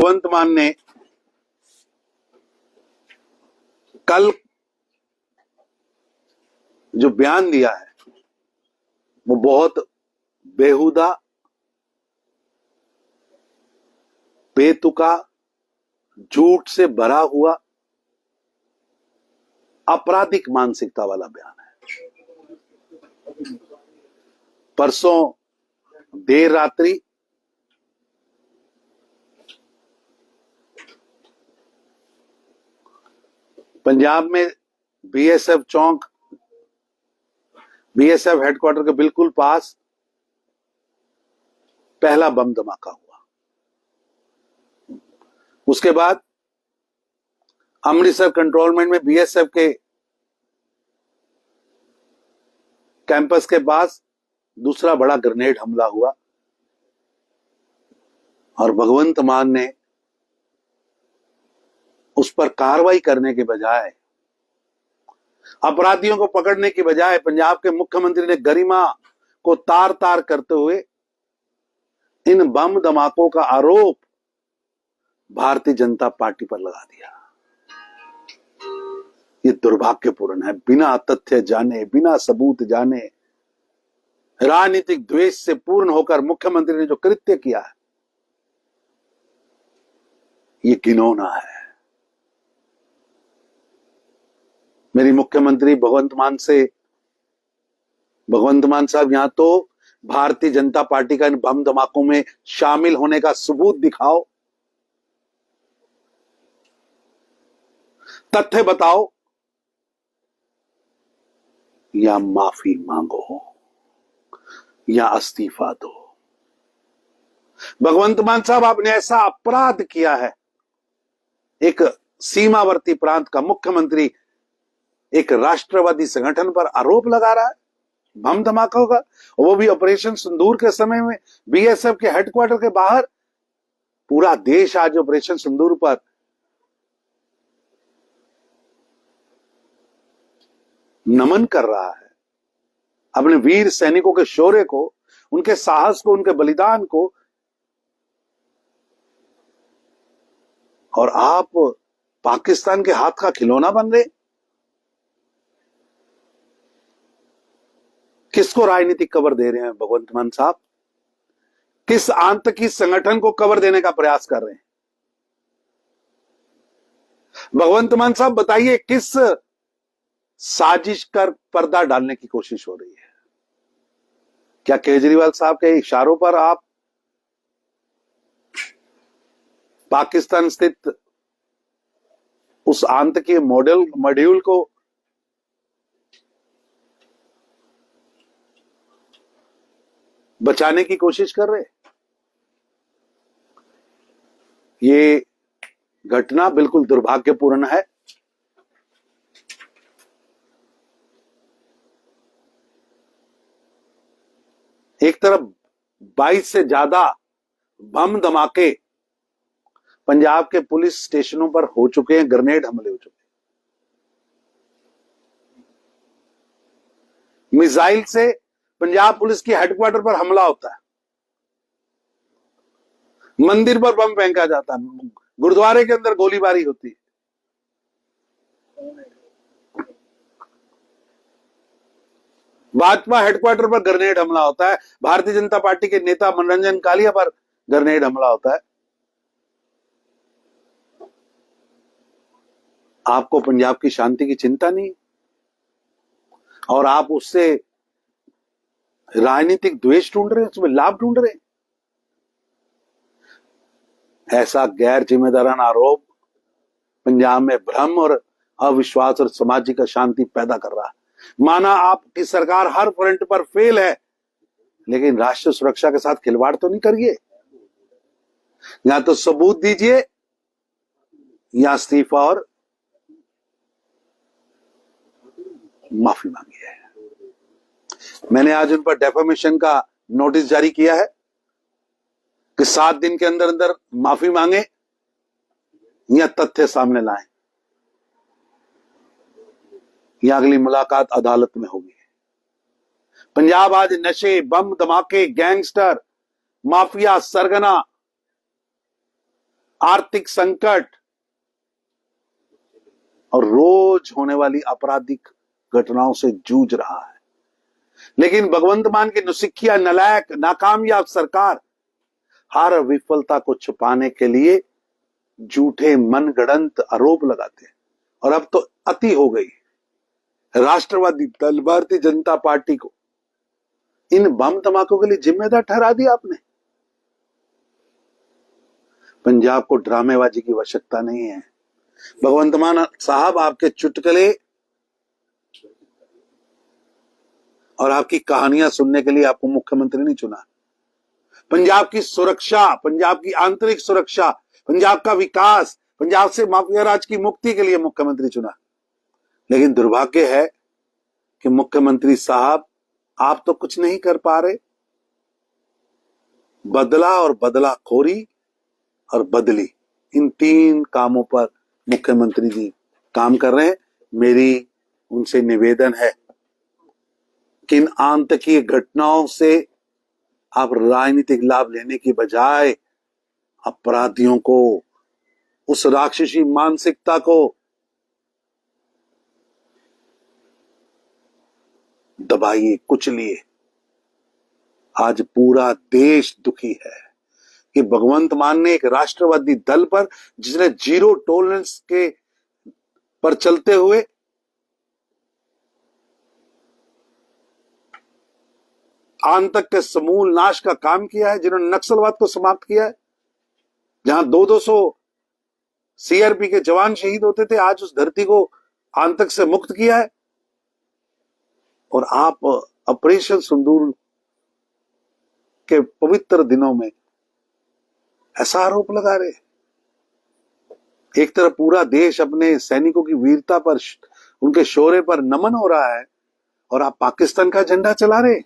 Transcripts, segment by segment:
भगवंत मान ने कल जो बयान दिया है वो बहुत बेहुदा, बेतुका, झूठ से भरा हुआ आपराधिक मानसिकता वाला बयान है। परसों देर रात्रि पंजाब में बीएसएफ चौक, बीएसएफ हेडक्वार्टर के बिल्कुल पास पहला बम धमाका हुआ। उसके बाद अमृतसर कंट्रोलमेंट में बीएसएफ के कैंपस के पास दूसरा बड़ा ग्रेनेड हमला हुआ और भगवंत मान ने उस पर कार्रवाई करने के बजाय, अपराधियों को पकड़ने की बजाय पंजाब के मुख्यमंत्री ने गरिमा को तार तार करते हुए इन बम धमाकों का आरोप भारतीय जनता पार्टी पर लगा दिया। ये दुर्भाग्यपूर्ण है। बिना तथ्य जाने, बिना सबूत जाने, राजनीतिक द्वेष से पूर्ण होकर मुख्यमंत्री ने जो कृत्य किया है ये घिनौना है। मेरी मुख्यमंत्री भगवंत मान साहब, यहां तो भारतीय जनता पार्टी का इन बम धमाकों में शामिल होने का सबूत दिखाओ, तथ्य बताओ या माफी मांगो या इस्तीफा दो। भगवंत मान साहब, आपने ऐसा अपराध किया है। एक सीमावर्ती प्रांत का मुख्यमंत्री एक राष्ट्रवादी संगठन पर आरोप लगा रहा है बम धमाका होगा, वो भी ऑपरेशन सिंदूर के समय में बीएसएफ के हेडक्वार्टर के बाहर। पूरा देश आज ऑपरेशन सिंदूर पर नमन कर रहा है, अपने वीर सैनिकों के शौर्य को, उनके साहस को, उनके बलिदान को। और आप पाकिस्तान के हाथ का खिलौना बन रहे। किसको राजनीतिक कवर दे रहे हैं भगवंत मान साहब? किस आतंकी संगठन को कवर देने का प्रयास कर रहे हैं भगवंत मान साहब? बताइए, किस साजिश कर पर्दा डालने की कोशिश हो रही है? क्या केजरीवाल साहब के इशारों पर आप पाकिस्तान स्थित उस आतंकी मॉड्यूल को बचाने की कोशिश कर रहे? ये घटना बिल्कुल दुर्भाग्यपूर्ण है। एक तरफ 22 से ज्यादा बम धमाके पंजाब के पुलिस स्टेशनों पर हो चुके हैं, ग्रेनेड हमले हो चुके हैं। मिसाइल से पंजाब पुलिस की हेडक्वार्टर पर हमला होता है, मंदिर पर बम फेंका जाता है, गुरुद्वारे के अंदर गोलीबारी होती है। भाजपा हेडक्वार्टर पर ग्रेनेड हमला होता है, भारतीय जनता पार्टी के नेता मनोरंजन कालिया पर ग्रेनेड हमला होता है। आपको पंजाब की शांति की चिंता नहीं, और आप उससे राजनीतिक द्वेष ढूंढ रहे हैं, उसमें लाभ ढूंढ रहे हैं। ऐसा गैर जिम्मेदाराना आरोप पंजाब में भ्रम और अविश्वास और सामाजिक अशांति पैदा कर रहा है। माना आपकी सरकार हर फ्रंट पर फेल है, लेकिन राष्ट्रीय सुरक्षा के साथ खिलवाड़ तो नहीं करिए। या तो सबूत दीजिए या इस्तीफा और माफी मांगिए। मैंने आज उन पर डेफेमेशन का नोटिस जारी किया है कि 7 दिन के अंदर अंदर माफी मांगे या तथ्य सामने लाएं, या अगली मुलाकात अदालत में होगी। पंजाब आज नशे, बम धमाके, गैंगस्टर, माफिया, सरगना आर्थिक संकट और रोज होने वाली आपराधिक घटनाओं से जूझ रहा है। लेकिन भगवंत मान की नौसिखिया नालायक नाकामयाब सरकार हर विफलता को छुपाने के लिए झूठे मनगढ़ंत आरोप लगाते हैं। और अब तो अति हो गई। राष्ट्रवादी दल भारतीय जनता पार्टी को इन बम धमाकों के लिए जिम्मेदार ठहरा दिया आपने। पंजाब को ड्रामेबाजी की आवश्यकता नहीं है। भगवंत मान साहब, आपके चुटकुले और आपकी कहानियां सुनने के लिए आपको मुख्यमंत्री नहीं चुना। पंजाब की सुरक्षा, पंजाब की आंतरिक सुरक्षा, पंजाब का विकास, पंजाब से माफिया राज की मुक्ति के लिए मुख्यमंत्री चुना। लेकिन दुर्भाग्य है कि मुख्यमंत्री साहब, आप तो कुछ नहीं कर पा रहे। बदला और बदलाखोरी और बदली, इन तीन कामों पर मुख्यमंत्री जी काम कर रहे हैं। मेरी उनसे निवेदन है कि इन आतंकी घटनाओं से आप राजनीतिक लाभ लेने की बजाय अपराधियों को, उस राक्षसी मानसिकता को दबाइए, कुचलिए। आज पूरा देश दुखी है कि भगवंत मान ने एक राष्ट्रवादी दल पर, जिसने जीरो टॉलरेंस के पर चलते हुए आतंक के समूल नाश का काम किया है, जिन्होंने नक्सलवाद को समाप्त किया है, जहां 200 सीआरपी के जवान शहीद होते थे, आज उस धरती को आतंक से मुक्त किया है। और आप ऑपरेशन सिंदूर के पवित्र दिनों में ऐसा आरोप लगा रहे। एक तरफ पूरा देश अपने सैनिकों की वीरता पर, उनके शौर्य पर नमन हो रहा है, और आप पाकिस्तान का झंडा चला रहे।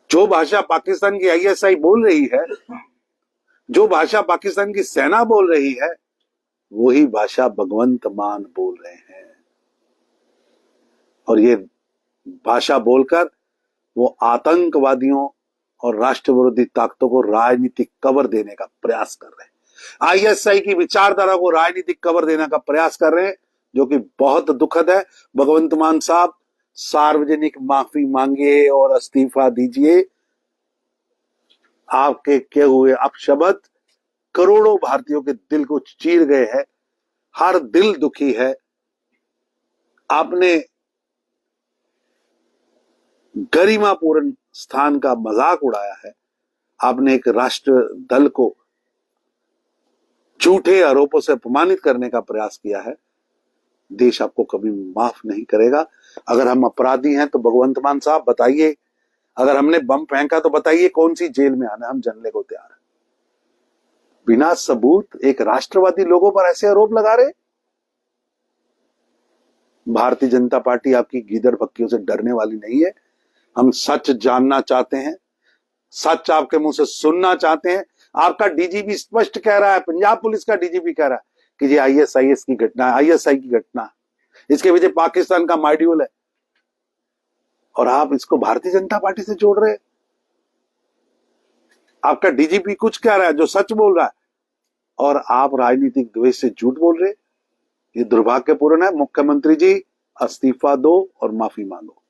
जो भाषा पाकिस्तान की आईएसआई बोल रही है, जो भाषा पाकिस्तान की सेना बोल रही है, वही भाषा भगवंत मान बोल रहे हैं। और ये भाषा बोलकर वो आतंकवादियों और राष्ट्र विरोधी ताकतों को राजनीतिक कवर देने का प्रयास कर रहे हैं। आईएसआई की विचारधारा को राजनीतिक कवर देने का प्रयास कर रहे हैं, जो कि बहुत दुखद है। भगवंत मान साहब, सार्वजनिक माफी मांगिए और इस्तीफा दीजिए। आपके किए हुए अपशब्द करोड़ों भारतीयों के दिल को चीर गए हैं। हर दिल दुखी है। आपने गरिमापूर्ण स्थान का मजाक उड़ाया है। आपने एक राष्ट्र दल को झूठे आरोपों से अपमानित करने का प्रयास किया है। देश आपको कभी माफ नहीं करेगा। अगर हम अपराधी हैं तो भगवंत मान साहब बताइए, अगर हमने बम फेंका तो बताइए कौन सी जेल में आना, हम जानने को तैयार हैं। बिना सबूत एक राष्ट्रवादी लोगों पर ऐसे आरोप लगा रहे। भारतीय जनता पार्टी आपकी गीदड़ भक्कियों से डरने वाली नहीं है। हम सच जानना चाहते हैं, सच आपके मुंह से सुनना चाहते हैं। आपका डीजीपी स्पष्ट कह रहा है, पंजाब पुलिस का डीजीपी कह रहा है कि ये आईएसआईएस की घटना है, आईएसआई की घटना, इसके पीछे पाकिस्तान का मॉड्यूल है। और आप इसको भारतीय जनता पार्टी से जोड़ रहे हैं। आपका डीजीपी कुछ कह रहा है जो सच बोल रहा है, और आप राजनीतिक द्वेष से झूठ बोल रहे। ये दुर्भाग्यपूर्ण है। मुख्यमंत्री जी, इस्तीफा दो और माफी मांगो।